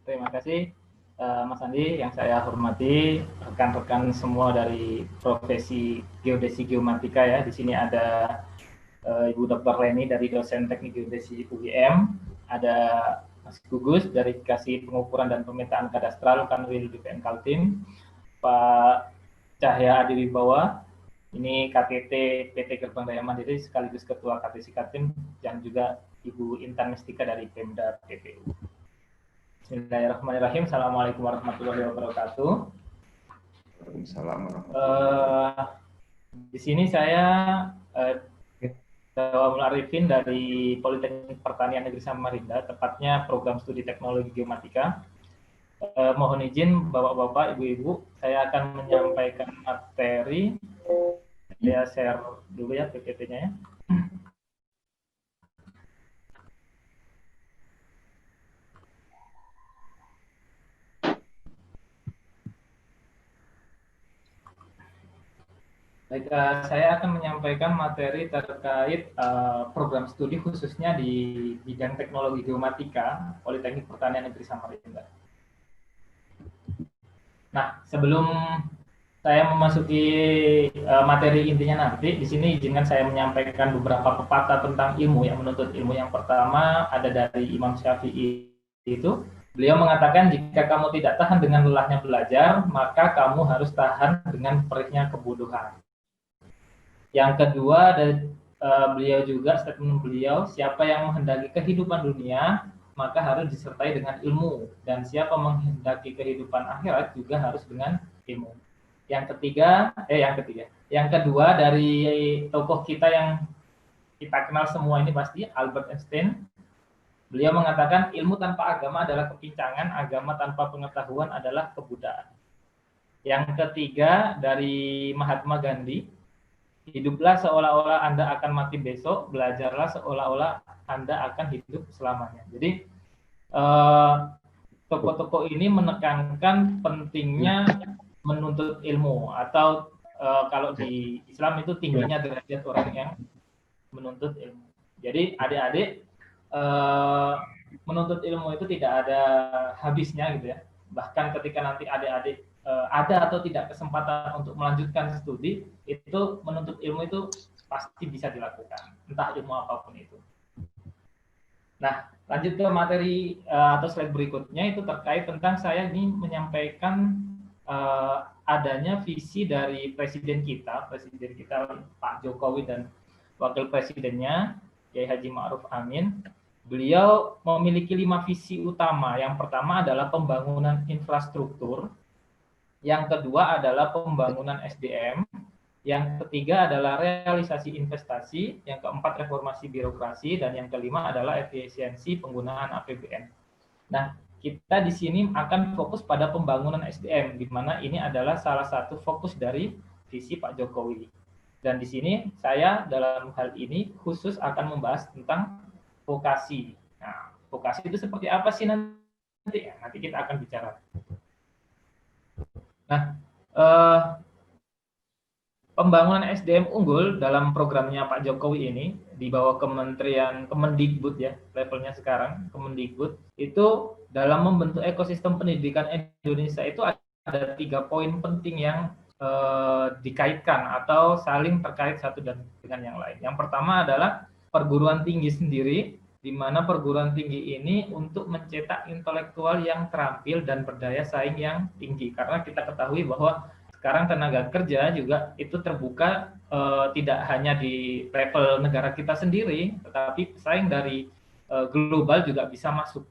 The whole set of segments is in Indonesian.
Terima kasih Mas Andi yang saya hormati, rekan-rekan semua dari profesi geodesi geomatika ya. Di sini ada Ibu Dr. Leni dari dosen teknik geodesi UGM, ada Mas Gugus dari Kasih Pengukuran dan Pemetaan Kadastral Kanwil BPN Kaltim, Pak Cahya Adiwibawa, ini KTT PT Gerbang Daya Mandiri sekaligus Ketua KTC Kaltim, dan juga Ibu Intan Mistika dari Pemda PPU. Bismillahirrahmanirrahim. Assalamualaikum warahmatullahi wabarakatuh. Waalaikumsalam warahmatullahi Di sini saya Dawamul Arifin dari Politeknik Pertanian Negeri Samarinda, tepatnya program studi teknologi geomatika. Mohon izin Bapak-bapak, Ibu-ibu, saya akan menyampaikan materi. Saya share dulu ya PPT-nya ya. Baik, saya akan menyampaikan materi terkait program studi khususnya di bidang teknologi geomatika Politeknik Pertanian Negeri Samarinda. Nah, sebelum saya memasuki materi intinya nanti, di sini izinkan saya menyampaikan beberapa pepatah tentang ilmu yang menuntut ilmu. Yang pertama ada dari Imam Syafi'i itu. Beliau mengatakan, jika kamu tidak tahan dengan lelahnya belajar, maka kamu harus tahan dengan perihnya kebodohan. Yang kedua, beliau juga, statement beliau, siapa yang menghendaki kehidupan dunia, maka harus disertai dengan ilmu. Dan siapa menghendaki kehidupan akhirat juga harus dengan ilmu. Yang kedua, dari tokoh kita yang kita kenal semua ini pasti, Albert Einstein. Beliau mengatakan, ilmu tanpa agama adalah kepincangan, agama tanpa pengetahuan adalah kebudaan. Yang ketiga, dari Mahatma Gandhi, hiduplah seolah-olah Anda akan mati besok, belajarlah seolah-olah Anda akan hidup selamanya. Jadi, tokoh-tokoh ini menekankan pentingnya menuntut ilmu, atau kalau di Islam itu tingginya derajat orang yang menuntut ilmu. Jadi, adik-adik, menuntut ilmu itu tidak ada habisnya gitu ya. Bahkan ketika nanti adik-adik ada atau tidak kesempatan untuk melanjutkan studi, itu menuntut ilmu itu pasti bisa dilakukan, entah ilmu apapun itu. Nah, lanjut ke materi atau slide berikutnya, itu terkait tentang saya ini menyampaikan adanya visi dari presiden kita Pak Jokowi dan wakil presidennya Kiai Haji Ma'ruf Amin. Beliau memiliki 5 visi utama. Yang pertama adalah pembangunan infrastruktur. Yang kedua adalah pembangunan SDM, yang ketiga adalah realisasi investasi, yang keempat reformasi birokrasi, dan yang kelima adalah efisiensi penggunaan APBN. Nah, kita di sini akan fokus pada pembangunan SDM, di mana ini adalah salah satu fokus dari visi Pak Jokowi. Dan di sini saya dalam hal ini khusus akan membahas tentang vokasi. Nah, vokasi itu seperti apa sih nanti? Nanti kita akan bicara. Nah, pembangunan SDM unggul dalam programnya Pak Jokowi ini di bawah Kementerian Kemendikbud ya, levelnya sekarang Kemendikbud, itu dalam membentuk ekosistem pendidikan Indonesia itu ada 3 poin penting yang dikaitkan atau saling terkait satu dengan yang lain. Yang pertama adalah perguruan tinggi sendiri, di mana perguruan tinggi ini untuk mencetak intelektual yang terampil dan berdaya saing yang tinggi. Karena kita ketahui bahwa sekarang tenaga kerja juga itu terbuka, tidak hanya di level negara kita sendiri, tetapi pesaing dari global juga bisa masuk.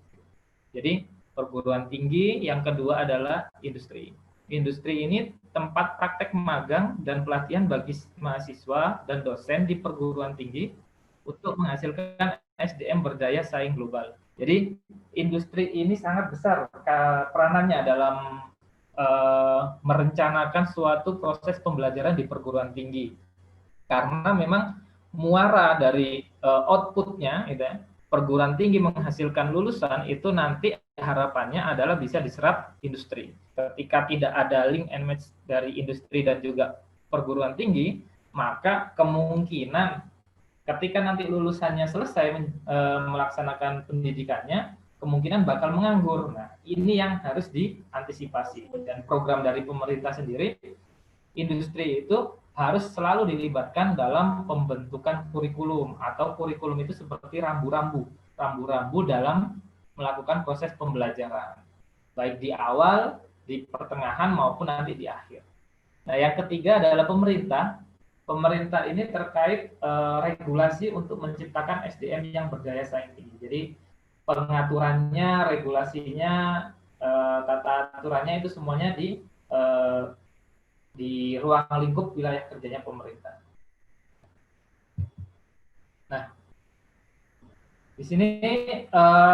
Jadi perguruan tinggi, yang kedua adalah industri. Industri ini tempat praktek magang dan pelatihan bagi mahasiswa dan dosen di perguruan tinggi untuk menghasilkan SDM berdaya saing global. Jadi industri ini sangat besar peranannya dalam merencanakan suatu proses pembelajaran di perguruan tinggi, karena memang muara dari outputnya, gitu ya, perguruan tinggi menghasilkan lulusan itu nanti harapannya adalah bisa diserap industri. Ketika tidak ada link and match dari industri dan juga perguruan tinggi, maka kemungkinan ketika nanti lulusannya selesai melaksanakan pendidikannya, kemungkinan bakal menganggur. Nah, ini yang harus diantisipasi. Dan program dari pemerintah sendiri, industri itu harus selalu dilibatkan dalam pembentukan kurikulum, atau kurikulum itu seperti rambu-rambu dalam melakukan proses pembelajaran, baik di awal, di pertengahan, maupun nanti di akhir. Nah, yang ketiga adalah pemerintah. Pemerintah ini terkait regulasi untuk menciptakan SDM yang berdaya saing tinggi. Jadi pengaturannya, regulasinya, tata aturannya itu semuanya di ruang lingkup wilayah kerjanya pemerintah. Nah, di sini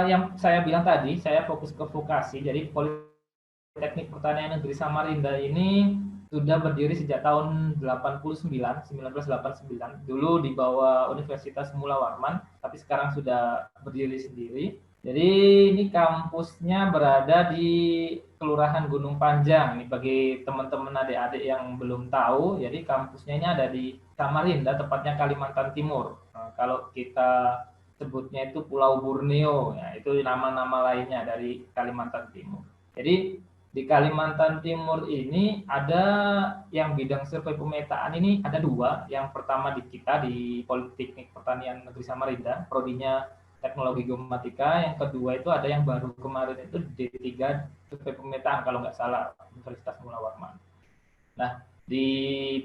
yang saya bilang tadi, saya fokus ke vokasi. Jadi Politeknik Pertanian Negeri Samarinda ini sudah berdiri sejak tahun 1989. Dulu di bawah Universitas Mula Warman, tapi sekarang sudah berdiri sendiri. Jadi ini kampusnya berada di Kelurahan Gunung Panjang. Ini bagi teman-teman adik-adik yang belum tahu, jadi kampusnya ini ada di Samarinda, tepatnya Kalimantan Timur. Nah, kalau kita sebutnya itu Pulau Borneo, ya, itu nama-nama lainnya dari Kalimantan Timur. Jadi di Kalimantan Timur ini ada yang bidang survei pemetaan ini ada dua. Yang pertama di kita di Politeknik Pertanian Negeri Samarinda, prodinya Teknologi Geomatika. Yang kedua itu ada yang baru kemarin itu D3 survei pemetaan kalau nggak salah, Universitas Mula Warman. Nah, di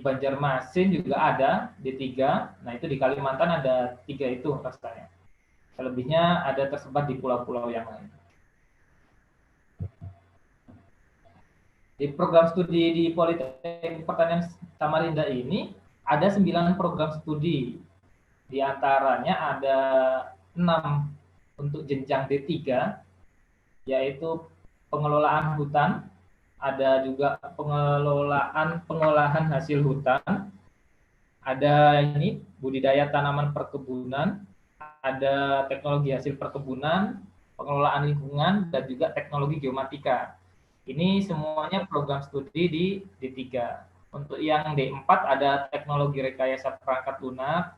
Banjarmasin juga ada D3. Nah, itu di Kalimantan ada 3 itu rasanya. Selebihnya ada tersebar di pulau-pulau yang lain. Di program studi di Politeknik Pertanian Samarinda ini ada 9 program studi. Di antaranya ada 6 untuk jenjang D3, yaitu pengelolaan hutan, ada juga pengolahan hasil hutan, ada ini budidaya tanaman perkebunan, ada teknologi hasil perkebunan, pengelolaan lingkungan, dan juga teknologi geomatika. Ini semuanya program studi di D3. Untuk yang D4 ada teknologi rekayasa perangkat lunak,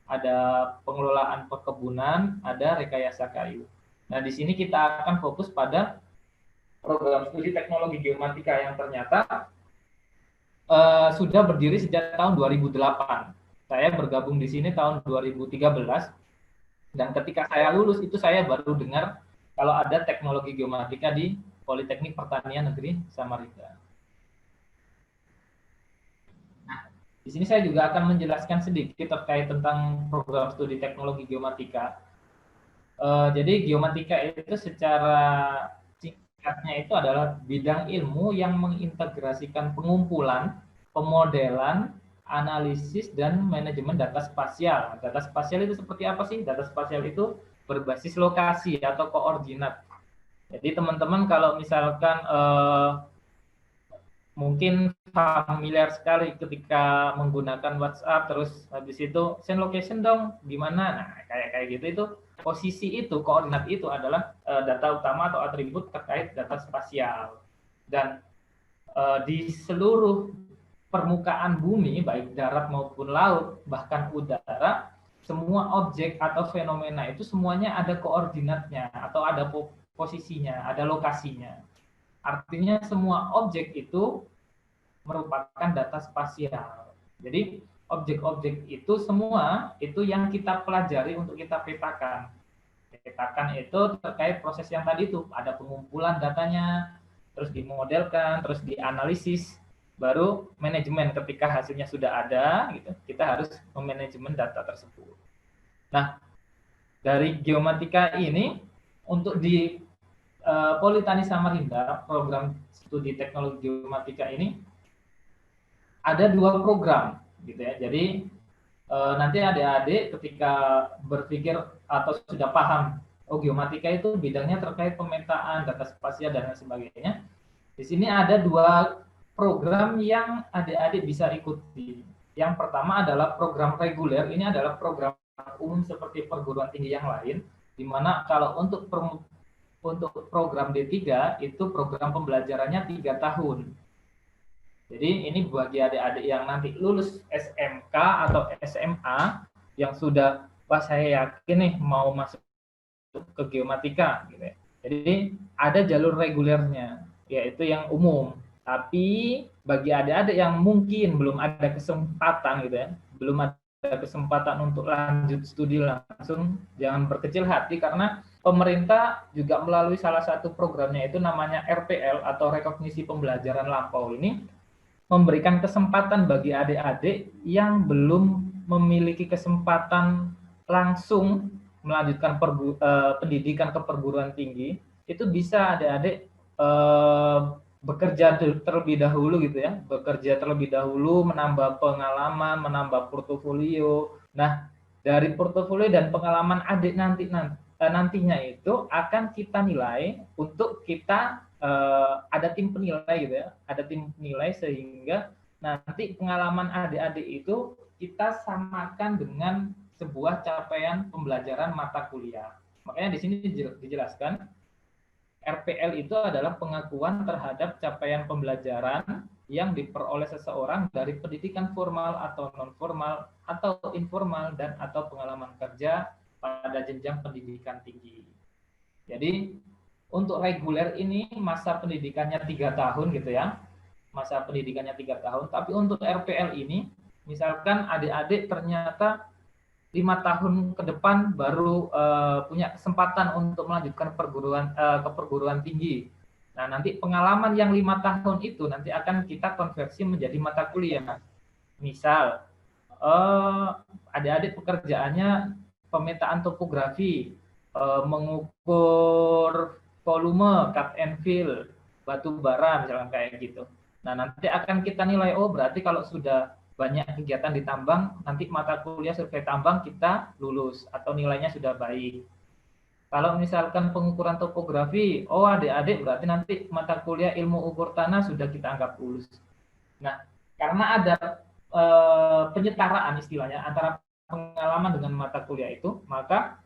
ada pengelolaan perkebunan, ada rekayasa kayu. Nah, di sini kita akan fokus pada program studi teknologi geomatika yang ternyata sudah berdiri sejak tahun 2008. Saya bergabung di sini tahun 2013, dan ketika saya lulus itu saya baru dengar kalau ada teknologi geomatika di Politeknik Pertanian Negeri Samarinda. Nah, di sini saya juga akan menjelaskan sedikit terkait tentang program studi teknologi geomatika. Jadi geomatika itu secara singkatnya itu adalah bidang ilmu yang mengintegrasikan pengumpulan, pemodelan, analisis, dan manajemen data spasial. Data spasial itu seperti apa sih? Data spasial itu berbasis lokasi atau koordinat. Jadi teman-teman kalau misalkan mungkin familiar sekali ketika menggunakan WhatsApp, terus habis itu send location dong, di mana? Nah, kayak gitu itu posisi itu, koordinat itu adalah data utama atau atribut terkait data spasial. Dan di seluruh permukaan bumi, baik darat maupun laut, bahkan udara, semua objek atau fenomena itu semuanya ada koordinatnya atau ada posisinya, ada lokasinya. Artinya semua objek itu merupakan data spasial. Jadi objek-objek itu semua itu yang kita pelajari untuk kita petakan. Petakan itu terkait proses yang tadi itu, ada pengumpulan datanya, terus dimodelkan, terus dianalisis, baru manajemen. Ketika hasilnya sudah ada, gitu, kita harus memanajemen data tersebut. Nah, dari geomatika ini untuk di Politeknik Samarinda, program studi teknologi geomatika ini ada 2 program, gitu ya. Jadi nanti adik-adik ketika berpikir atau sudah paham, oh geomatika itu bidangnya terkait pemetaan, data spasial, dan lain sebagainya. Di sini ada 2 program yang adik-adik bisa ikuti. Yang pertama adalah program reguler. Ini adalah program umum seperti perguruan tinggi yang lain, di mana kalau untuk program D3 itu program pembelajarannya 3 tahun. Jadi ini bagi adik-adik yang nanti lulus SMK atau SMA yang sudah, wah saya yakin nih mau masuk ke geomatika, gitu ya. Jadi ada jalur regulernya, yaitu yang umum. Tapi bagi adik-adik yang mungkin belum ada kesempatan gitu ya, belum ada kesempatan untuk lanjut studi langsung, jangan berkecil hati karena pemerintah juga melalui salah satu programnya itu namanya RPL atau Rekognisi Pembelajaran Lampau ini memberikan kesempatan bagi adik-adik yang belum memiliki kesempatan langsung melanjutkan pendidikan ke perguruan tinggi, itu bisa adik-adik bekerja terlebih dahulu gitu ya, bekerja terlebih dahulu, menambah pengalaman, menambah portofolio. Nah, dari portofolio dan pengalaman adik nantinya itu akan kita nilai untuk kita ada tim penilai gitu ya, ada tim penilai sehingga nanti pengalaman adik-adik itu kita samakan dengan sebuah capaian pembelajaran mata kuliah. Makanya di sini dijelaskan RPL itu adalah pengakuan terhadap capaian pembelajaran yang diperoleh seseorang dari pendidikan formal atau non formal atau informal dan atau pengalaman kerja pada jenjang pendidikan tinggi. Jadi untuk reguler ini masa pendidikannya 3 tahun gitu ya, masa pendidikannya 3 tahun. Tapi untuk RPL ini, misalkan adik-adik ternyata 5 tahun ke depan baru punya kesempatan untuk melanjutkan ke perguruan tinggi. Nah, nanti pengalaman yang 5 tahun itu nanti akan kita konversi menjadi mata kuliah. Misal, adik-adik pekerjaannya pemetaan topografi, mengukur volume, cut and fill, batu bara, misalkan kayak gitu. Nah, nanti akan kita nilai, oh berarti kalau sudah banyak kegiatan di tambang, nanti mata kuliah survei tambang kita lulus atau nilainya sudah baik. Kalau misalkan pengukuran topografi, oh adik-adik berarti nanti mata kuliah ilmu ukur tanah sudah kita anggap lulus. Nah, karena ada penyetaraan istilahnya antara pengalaman dengan mata kuliah itu, maka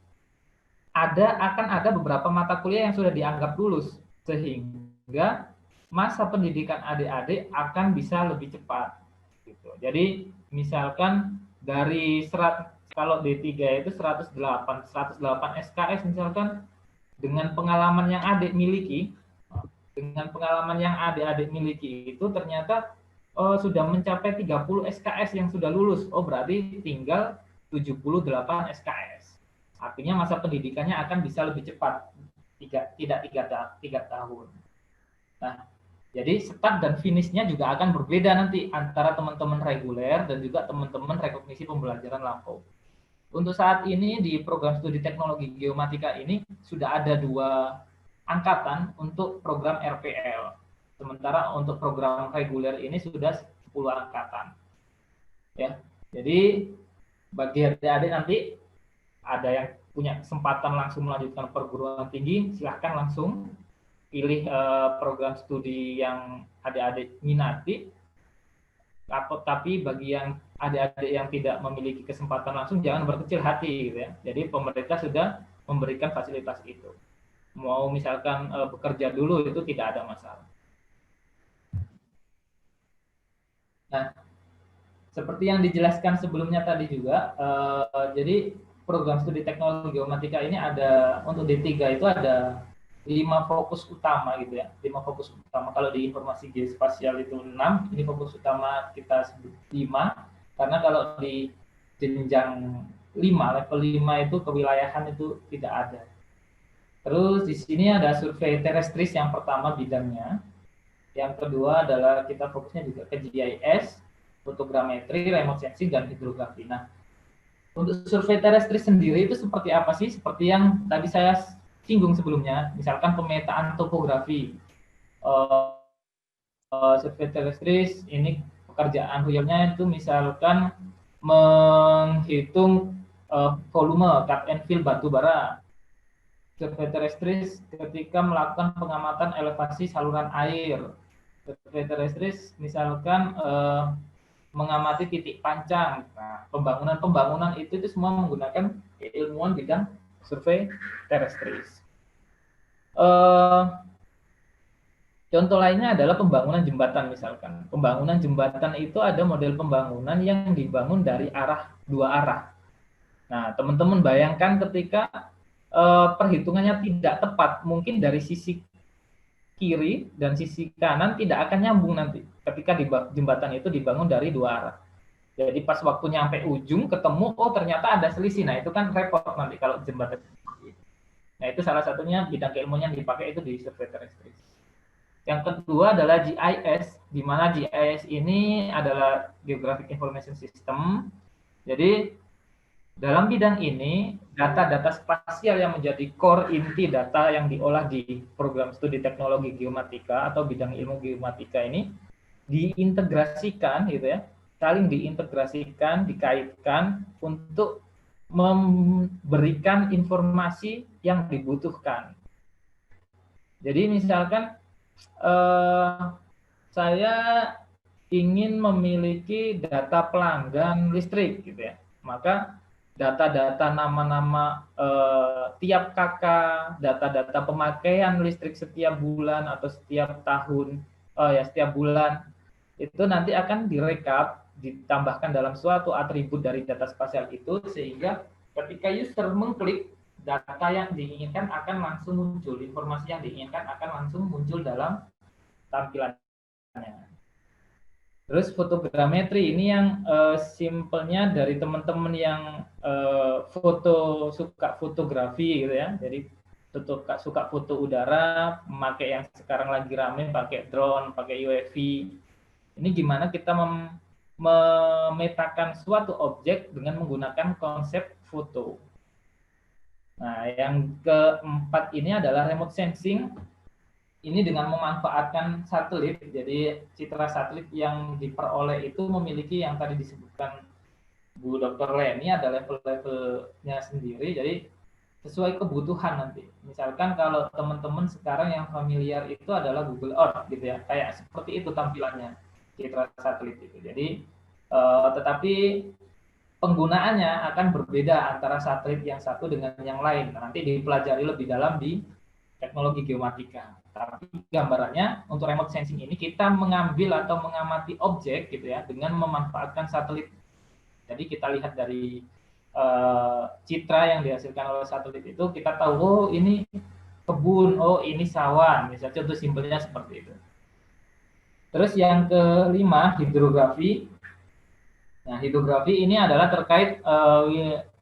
akan ada beberapa mata kuliah yang sudah dianggap lulus, sehingga masa pendidikan adik-adik akan bisa lebih cepat. Gitu. Jadi misalkan dari kalau D3 itu 108 SKS misalkan dengan pengalaman yang adik miliki, itu ternyata sudah mencapai 30 SKS yang sudah lulus. Oh berarti tinggal 78 SKS. Artinya masa pendidikannya akan bisa lebih cepat, tidak 3 tahun. Nah, jadi start dan finishnya juga akan berbeda nanti antara teman-teman reguler dan juga teman-teman rekognisi pembelajaran lampau. Untuk saat ini di program studi teknologi geomatika ini sudah ada 2 angkatan untuk program RPL. Sementara untuk program reguler ini sudah 10 angkatan. Ya, jadi bagi adik-adik nanti ada yang punya kesempatan langsung melanjutkan perguruan tinggi, silahkan langsung pilih program studi yang adik-adik minati. Tapi bagi yang adik-adik yang tidak memiliki kesempatan langsung, jangan berkecil hati gitu ya. Jadi pemerintah sudah memberikan fasilitas itu. Mau misalkan bekerja dulu itu tidak ada masalah. Nah, seperti yang dijelaskan sebelumnya tadi juga, jadi program studi teknologi geomatika ini ada untuk D3 itu ada 5 fokus utama gitu ya. 5 fokus utama. Kalau di informasi geospasial itu 6, ini fokus utama kita sebut 5. Karena kalau di jenjang 5, level 5 itu kewilayahan itu tidak ada. Terus di sini ada survei terestris yang pertama bidangnya. Yang kedua adalah kita fokusnya juga ke GIS, fotogrametri, remote sensing, dan hidrografi. Nah, untuk survei terestris sendiri itu seperti apa sih? Seperti yang tadi saya singgung sebelumnya, misalkan pemetaan topografi. Survei terestris ini pekerjaan realnya itu misalkan menghitung volume, cut and fill batu bara. Survei terestris ketika melakukan pengamatan elevasi saluran air. Survei terestris misalkan mengamati titik pancang. Nah, pembangunan itu semua menggunakan ilmuwan bidang survei terestris. Contoh lainnya adalah pembangunan jembatan misalkan. Pembangunan jembatan itu ada model pembangunan yang dibangun dari 2 arah. Nah, teman-teman bayangkan ketika perhitungannya tidak tepat, mungkin dari sisi kiri dan sisi kanan tidak akan nyambung nanti ketika jembatan itu dibangun dari dua arah. Jadi pas waktu nyampe ujung ketemu, oh ternyata ada selisih. Nah itu kan repot nanti kalau jembatan. Nah itu salah satunya bidang keilmuan yang dipakai itu di survei terestris. Yang kedua adalah GIS, di mana GIS ini adalah Geographic Information System. Jadi dalam bidang ini, data-data spasial yang menjadi core inti data yang diolah di program studi teknologi geomatika atau bidang ilmu geomatika ini diintegrasikan gitu ya, saling diintegrasikan, dikaitkan untuk memberikan informasi yang dibutuhkan. Jadi misalkan saya ingin memiliki data pelanggan listrik gitu ya, maka data-data nama-nama tiap kakak, data-data pemakaian listrik setiap bulan atau setiap tahun, setiap bulan, itu nanti akan direkap, ditambahkan dalam suatu atribut dari data spasial itu, sehingga ketika user mengklik, data yang diinginkan akan langsung muncul, informasi yang diinginkan akan langsung muncul dalam tampilannya. Terus fotogrametri ini yang simpelnya dari teman-teman yang suka fotografi gitu ya. Jadi suka foto udara, memakai yang sekarang lagi rame pakai drone, pakai UAV. Ini gimana kita memetakan suatu objek dengan menggunakan konsep foto. Nah, yang keempat ini adalah remote sensing. Ini dengan memanfaatkan satelit, jadi citra satelit yang diperoleh itu memiliki yang tadi disebutkan Bu Dr. Leni, ada level-levelnya sendiri, jadi sesuai kebutuhan nanti. Misalkan kalau teman-teman sekarang yang familiar itu adalah Google Earth gitu ya, kayak seperti itu tampilannya citra satelit itu. Jadi tetapi penggunaannya akan berbeda antara satelit yang satu dengan yang lain. Nanti dipelajari lebih dalam di teknologi geomatika. Tapi gambarannya untuk remote sensing ini kita mengambil atau mengamati objek gitu ya dengan memanfaatkan satelit. Jadi kita lihat dari citra yang dihasilkan oleh satelit itu, kita tahu oh ini kebun, oh ini sawah, misalnya contoh simpelnya seperti itu. Terus yang kelima, hidrografi. Nah, hidrografi ini adalah terkait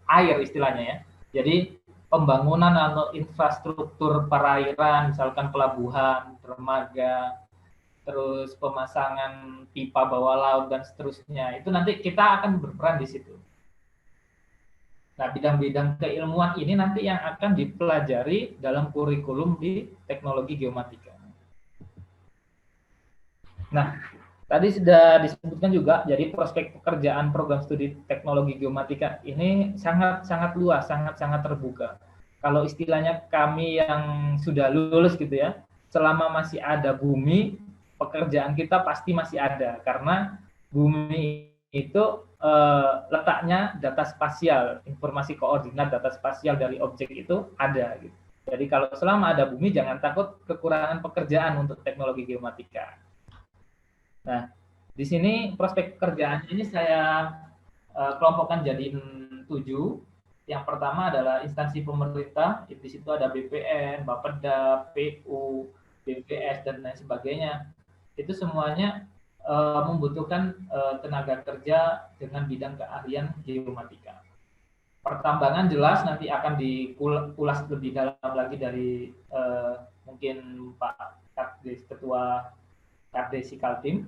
air istilahnya ya. Jadi pembangunan atau infrastruktur perairan, misalkan pelabuhan, dermaga, terus pemasangan pipa bawah laut dan seterusnya. Itu nanti kita akan berperan di situ. Nah, bidang-bidang keilmuan ini nanti yang akan dipelajari dalam kurikulum di teknologi geomatika. Nah, tadi sudah disebutkan juga, jadi prospek pekerjaan program studi teknologi geomatika ini sangat luas, sangat terbuka. Kalau istilahnya kami yang sudah lulus gitu ya, selama masih ada bumi, pekerjaan kita pasti masih ada, karena bumi itu letaknya data spasial, informasi koordinat data spasial dari objek itu ada. Gitu. Jadi kalau selama ada bumi, jangan takut kekurangan pekerjaan untuk teknologi geomatika. Nah, di sini prospek pekerjaan ini saya kelompokkan jadi 7. Yang pertama adalah instansi pemerintah, di situ ada BPN, Bapeda, PU, BPS, dan lain sebagainya. Itu semuanya membutuhkan tenaga kerja dengan bidang keahlian geomatika. Pertambangan jelas nanti akan dikulas lebih dalam lagi dari mungkin Pak Kadis, Ketua Kadesi Kaltim.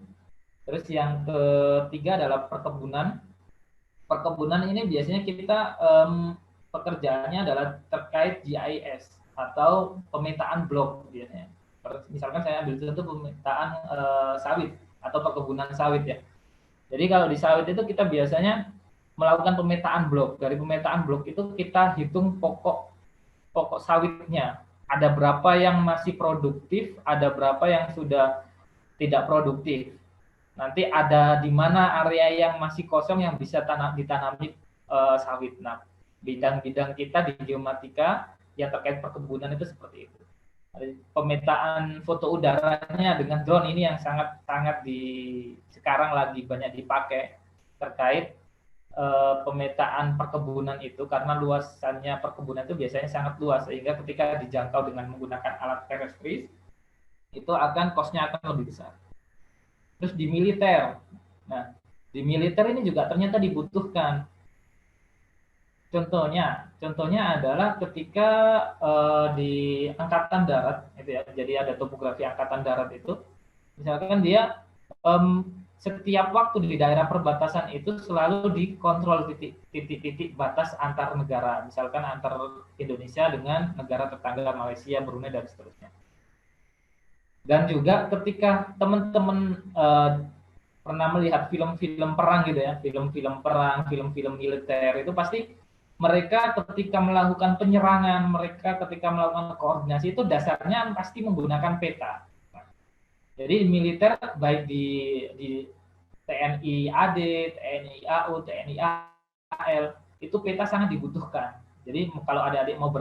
Terus yang ketiga adalah perkebunan. Perkebunan ini biasanya kita pekerjaannya adalah terkait GIS atau pemetaan blok biasanya. Misalkan saya ambil contoh pemetaan sawit atau perkebunan sawit ya. Jadi kalau di sawit itu kita biasanya melakukan pemetaan blok. Dari pemetaan blok itu kita hitung pokok sawitnya. Ada berapa yang masih produktif, ada berapa yang sudah tidak produktif. Nanti ada di mana area yang masih kosong yang bisa ditanami sawit. Nah, bidang-bidang kita di geomatika yang terkait perkebunan itu seperti itu. Pemetaan foto udaranya dengan drone ini yang sangat sekarang lagi banyak dipakai terkait pemetaan perkebunan itu, karena luasannya perkebunan itu biasanya sangat luas, sehingga ketika dijangkau dengan menggunakan alat terestris itu akan cost-nya akan lebih besar. Terus di militer, nah di militer ini juga ternyata dibutuhkan. Contohnya adalah ketika di angkatan darat, itu ya, jadi ada topografi angkatan darat itu, misalkan dia setiap waktu di daerah perbatasan itu selalu dikontrol titik-titik batas antar negara, misalkan antar Indonesia dengan negara tetangga Malaysia, Brunei dan seterusnya. Dan juga ketika teman-teman pernah melihat film-film perang gitu ya, film-film perang, film-film militer, itu pasti mereka ketika melakukan penyerangan, mereka ketika melakukan koordinasi itu dasarnya pasti menggunakan peta. Jadi militer baik di TNI AD, TNI AU, TNI AL itu peta sangat dibutuhkan. Jadi kalau adik-adik mau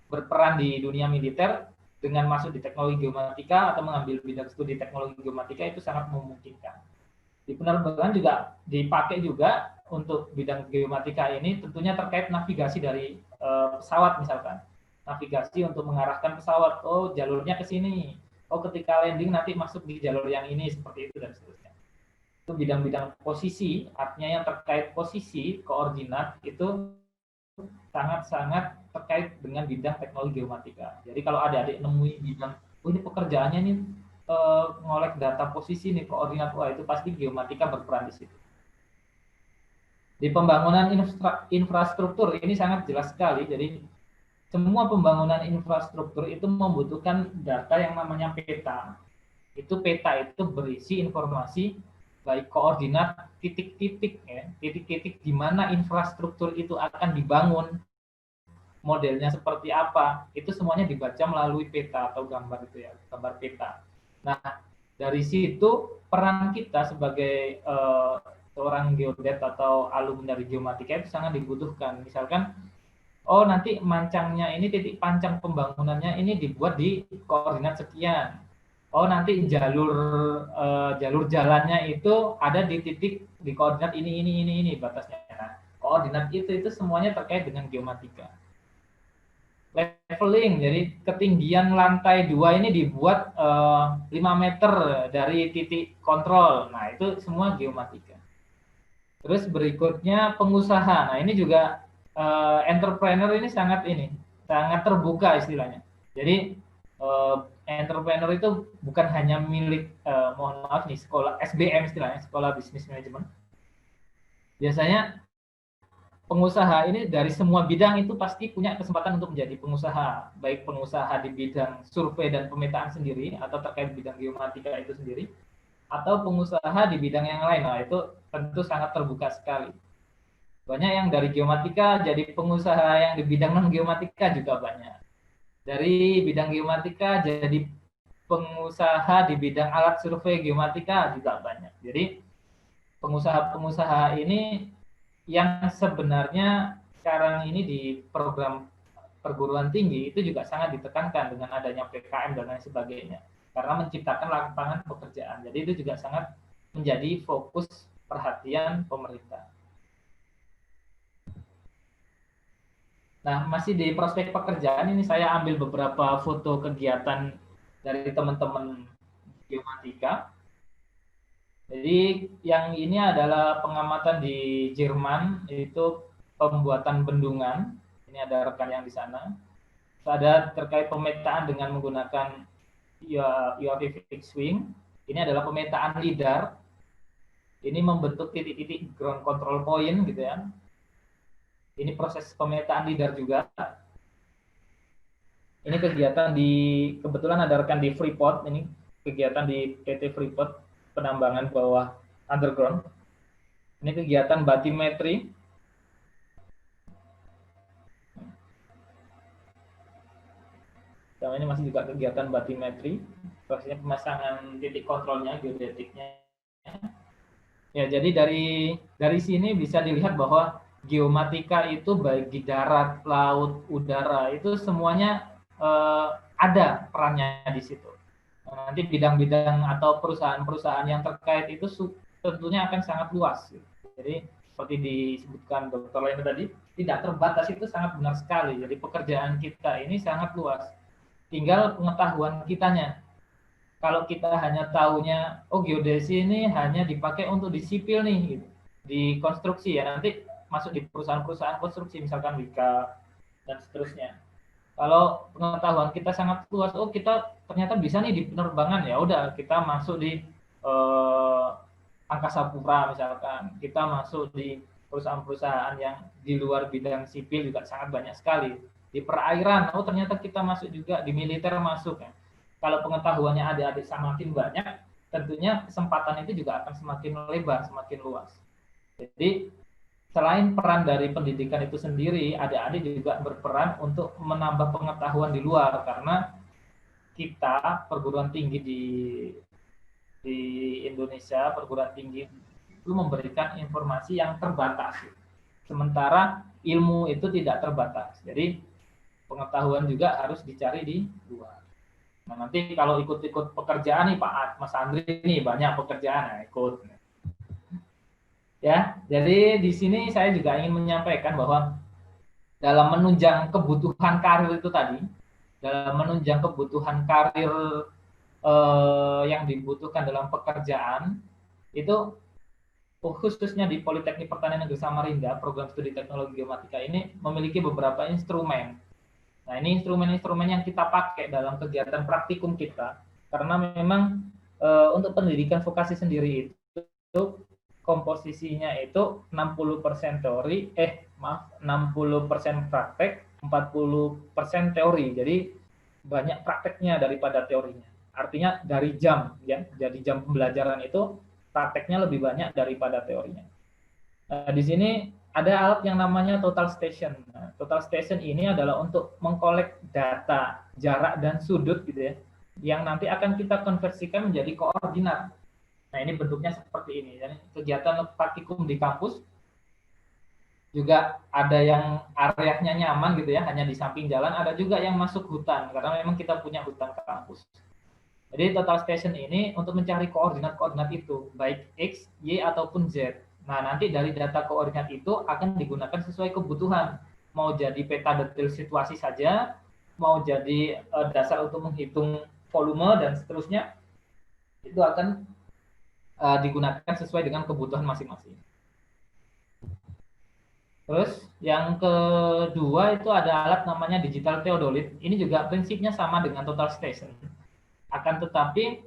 berperan di dunia militer dengan masuk di teknologi geomatika atau mengambil bidang studi teknologi geomatika itu sangat memungkinkan. Di penerbangan juga dipakai juga untuk bidang geomatika ini, tentunya terkait navigasi dari pesawat misalkan. Navigasi untuk mengarahkan pesawat, oh jalurnya ke sini, oh ketika landing nanti masuk di jalur yang ini, seperti itu dan seterusnya. Itu bidang-bidang posisi, artinya yang terkait posisi, koordinat, itu sangat-sangat terkait dengan bidang teknologi geomatika. Jadi kalau adik-adik nemui bidang, oh ini pekerjaannya nih ngolek data posisi nih, koordinat, wah itu pasti geomatika berperan di situ. Di pembangunan infrastruktur ini sangat jelas sekali. Jadi semua pembangunan infrastruktur itu membutuhkan data yang namanya peta. Itu peta itu berisi informasi baik koordinat titik-titik ya, titik-titik di mana infrastruktur itu akan dibangun, modelnya seperti apa, itu semuanya dibaca melalui peta atau gambar itu ya, gambar peta. Nah, dari situ peran kita sebagai seorang geodet atau alumni dari geomatika itu sangat dibutuhkan. Misalkan, oh nanti mancangnya ini, titik pancang pembangunannya ini dibuat di koordinat sekian. Oh nanti jalur jalannya itu ada di titik di koordinat ini batasnya. Nah, koordinat itu semuanya terkait dengan geomatika. Leveling, jadi ketinggian lantai 2 ini dibuat 5 meter dari titik kontrol. Nah, itu semua geomatika. Terus berikutnya pengusaha. Nah, ini juga entrepreneur ini sangat terbuka istilahnya. Jadi entrepreneur itu bukan hanya milik mohon maaf nih sekolah SBM istilahnya, sekolah bisnis manajemen. Biasanya pengusaha ini dari semua bidang itu pasti punya kesempatan untuk menjadi pengusaha, baik pengusaha di bidang survei dan pemetaan sendiri atau terkait bidang geomatika itu sendiri, atau pengusaha di bidang yang lain. Nah, itu tentu sangat terbuka sekali. Banyak yang dari geomatika jadi pengusaha yang di bidang non geomatika juga banyak. Dari bidang geomatika jadi pengusaha di bidang alat survei geomatika juga banyak. Jadi pengusaha-pengusaha ini yang sebenarnya sekarang ini di program perguruan tinggi itu juga sangat ditekankan dengan adanya PKM dan lain sebagainya, karena menciptakan lapangan pekerjaan. Jadi itu juga sangat menjadi fokus perhatian pemerintah. Nah, masih di prospek pekerjaan ini saya ambil beberapa foto kegiatan dari teman-teman geomatika. Jadi yang ini adalah pengamatan di Jerman, itu pembuatan bendungan. Ini ada rekan yang di sana. Ada terkait pemetaan dengan menggunakan UAV fixed wing. Ini adalah pemetaan LIDAR. Ini membentuk titik-titik ground control point gitu ya. Ini proses pemetaan LIDAR juga. Ini kegiatan kebetulan ada rekan di Freeport, ini kegiatan di PT Freeport, penambangan bawah underground. Ini kegiatan batimetri. Sama ini masih juga kegiatan batimetri, prosesnya pemasangan titik kontrolnya, geodetiknya. Ya, jadi dari sini bisa dilihat bahwa geomatika itu baik di darat, laut, udara itu semuanya ada perannya di situ. Nanti bidang-bidang atau perusahaan-perusahaan yang terkait itu tentunya akan sangat luas. Jadi seperti disebutkan Dr. Lena tadi, tidak terbatas itu sangat benar sekali. Jadi pekerjaan kita ini sangat luas. Tinggal pengetahuan kitanya. Kalau kita hanya tahunya, oh geodesi ini hanya dipakai untuk di sipil nih, gitu. Di konstruksi ya, nanti masuk di perusahaan-perusahaan konstruksi, misalkan Wika, dan seterusnya. Kalau pengetahuan kita sangat luas, oh kita ternyata bisa nih di penerbangan, ya udah kita masuk di Angkasa Pura misalkan, kita masuk di perusahaan-perusahaan yang di luar bidang sipil juga sangat banyak sekali. Di perairan, oh ternyata kita masuk juga, di militer masuk ya. Kalau pengetahuannya adik-adik semakin banyak, tentunya kesempatan itu juga akan semakin lebar, semakin luas. Jadi selain peran dari pendidikan itu sendiri, adik-adik juga berperan untuk menambah pengetahuan di luar, karena kita perguruan tinggi di Indonesia, perguruan tinggi itu memberikan informasi yang terbatas. Sementara ilmu itu tidak terbatas. Jadi pengetahuan juga harus dicari di luar. Nah, nanti kalau ikut-ikut pekerjaan nih Pak Mas Andri nih banyak pekerjaan, nah, ikut. Ya, jadi di sini saya juga ingin menyampaikan bahwa dalam menunjang kebutuhan karir itu tadi, dalam menunjang kebutuhan karir yang dibutuhkan dalam pekerjaan, itu khususnya di Politeknik Pertanian Negeri Samarinda, program studi teknologi geomatika ini memiliki beberapa instrumen. Nah, ini instrumen-instrumen yang kita pakai dalam kegiatan praktikum kita, karena memang untuk pendidikan vokasi sendiri itu komposisinya itu 60% teori, 60% praktek, 40% teori. Jadi banyak prakteknya daripada teorinya. Artinya dari jam, ya, jadi jam pembelajaran itu prakteknya lebih banyak daripada teorinya. Di sini ada alat yang namanya total station. Nah, total station ini adalah untuk mengkolek data jarak dan sudut gitu ya, yang nanti akan kita konversikan menjadi koordinat. Nah, ini bentuknya seperti ini. Dan kegiatan praktikum di kampus juga ada yang areanya nyaman gitu ya, hanya di samping jalan, ada juga yang masuk hutan karena memang kita punya hutan ke kampus. Jadi total station ini untuk mencari koordinat-koordinat itu, baik X, Y, ataupun Z. Nah, nanti dari data koordinat itu akan digunakan sesuai kebutuhan. Mau jadi peta detail situasi saja, mau jadi dasar untuk menghitung volume, dan seterusnya, itu akan digunakan sesuai dengan kebutuhan masing-masing. Terus yang kedua itu ada alat namanya digital theodolit. Ini juga prinsipnya sama dengan total station. Akan tetapi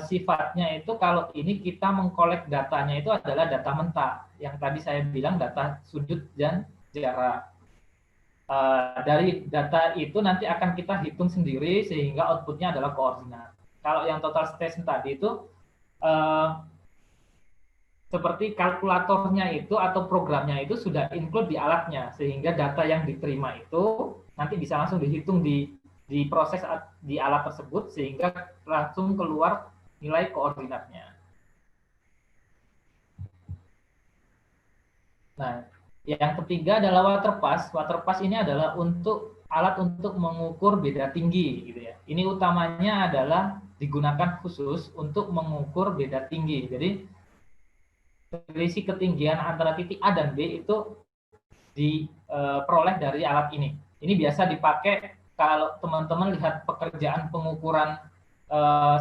sifatnya itu kalau ini kita mengkolek datanya itu adalah data mentah. Yang tadi saya bilang data sudut dan jarak. Dari data itu nanti akan kita hitung sendiri sehingga outputnya adalah koordinat. Kalau yang total station tadi itu seperti kalkulatornya itu atau programnya itu sudah include di alatnya, sehingga data yang diterima itu nanti bisa langsung dihitung di proses di alat tersebut sehingga langsung keluar nilai koordinatnya. Nah, yang ketiga adalah waterpass. Waterpass ini adalah untuk alat untuk mengukur beda tinggi gitu ya. Ini utamanya adalah digunakan khusus untuk mengukur beda tinggi. Jadi selisih ketinggian antara titik A dan B itu diperoleh dari alat ini. Ini biasa dipakai kalau teman-teman lihat pekerjaan pengukuran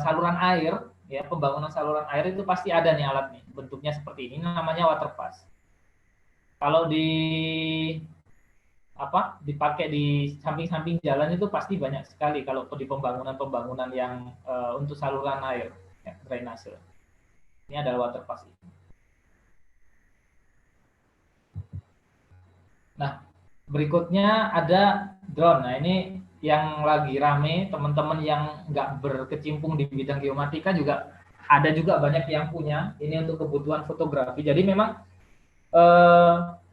saluran air, ya, pembangunan saluran air itu pasti ada nih alat nih, bentuknya seperti ini, namanya waterpass. Kalau dipakai di samping-samping jalan itu pasti banyak sekali kalau di pembangunan yang untuk saluran air, ya, drainase. Ini adalah waterpass. Nah, berikutnya ada drone. Nah, ini yang lagi rame, teman-teman yang nggak berkecimpung di bidang geomatika juga ada juga banyak yang punya. Ini untuk kebutuhan fotografi. Jadi memang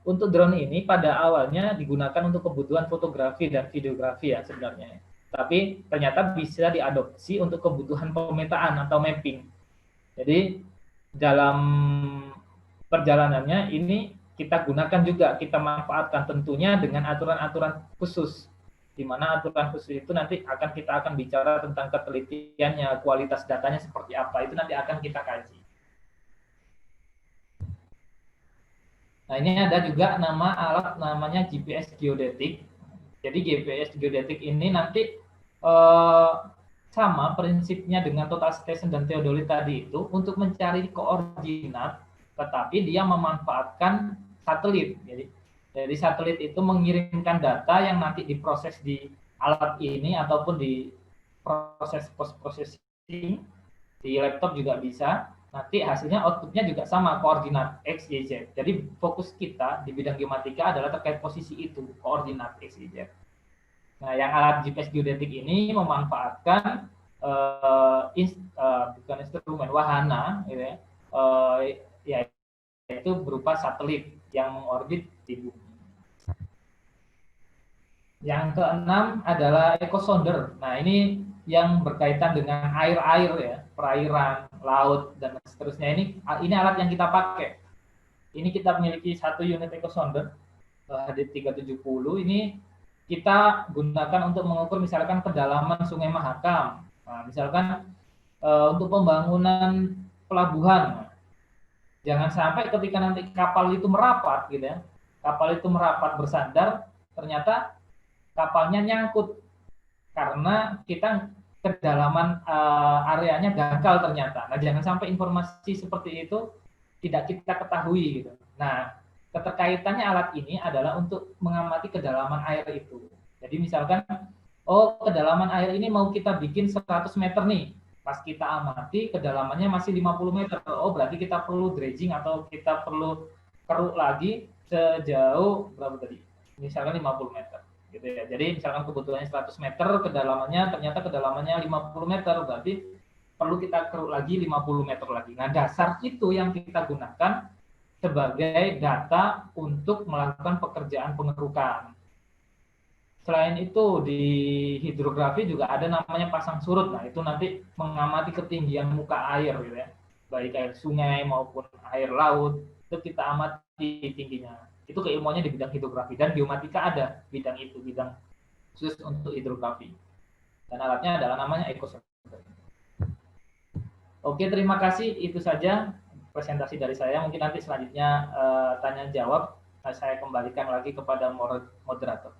untuk drone ini pada awalnya digunakan untuk kebutuhan fotografi dan videografi ya sebenarnya. Tapi ternyata bisa diadopsi untuk kebutuhan pemetaan atau mapping. Jadi dalam perjalanannya ini kita gunakan juga, kita manfaatkan tentunya dengan aturan-aturan khusus, di mana aturan khusus itu nanti kita akan bicara tentang ketelitiannya, kualitas datanya seperti apa, itu nanti akan kita kaji. Nah, ini ada juga nama alat namanya GPS geodetik. Jadi GPS geodetik ini nanti sama prinsipnya dengan total station dan theodolite tadi itu untuk mencari koordinat, tetapi dia memanfaatkan satelit. Jadi satelit itu mengirimkan data yang nanti diproses di alat ini ataupun di proses post processing di laptop juga bisa. Nanti hasilnya outputnya juga sama, koordinat X, Y, Z. Jadi fokus kita di bidang geomatika adalah terkait posisi itu, koordinat X, Y, Z. Nah, yang alat GPS geodetik ini memanfaatkan bukan instrumen, wahana, gitu ya, yaitu berupa satelit yang mengorbit di bumi. Yang keenam adalah ecosonder. Nah, ini yang berkaitan dengan air-air ya, perairan, laut, dan seterusnya. Ini alat yang kita pakai. Ini kita memiliki satu unit ecosonder, HD370. Ini kita gunakan untuk mengukur misalkan kedalaman Sungai Mahakam. Nah, misalkan untuk pembangunan pelabuhan. Jangan sampai ketika nanti kapal itu merapat, gitu ya, kapal itu merapat bersandar, ternyata kapalnya nyangkut karena kita kedalaman areanya dangkal ternyata. Nah, jangan sampai informasi seperti itu tidak kita ketahui gitu. Nah, keterkaitannya alat ini adalah untuk mengamati kedalaman air itu. Jadi misalkan, oh kedalaman air ini mau kita bikin 100 meter nih. Pas kita amati kedalamannya masih 50 meter. Oh berarti kita perlu dredging atau kita perlu keruk lagi sejauh berapa tadi? Misalkan 50 meter. Gitu ya. Jadi misalkan kebutuhannya 100 meter, kedalamannya ternyata kedalamannya 50 meter, berarti perlu kita keruk lagi 50 meter lagi. Nah, dasar itu yang kita gunakan sebagai data untuk melakukan pekerjaan pengerukan. Selain itu di hidrografi juga ada namanya pasang surut. Nah, itu nanti mengamati ketinggian muka air gitu ya. Baik air sungai maupun air laut, itu kita amati tingginya. Itu keilmuannya di bidang hidrografi, dan geomatika ada bidang itu, bidang khusus untuk hidrografi. Dan alatnya adalah namanya ecosonder. Oke, terima kasih. Itu saja presentasi dari saya. Mungkin nanti selanjutnya tanya jawab saya kembalikan lagi kepada moderator.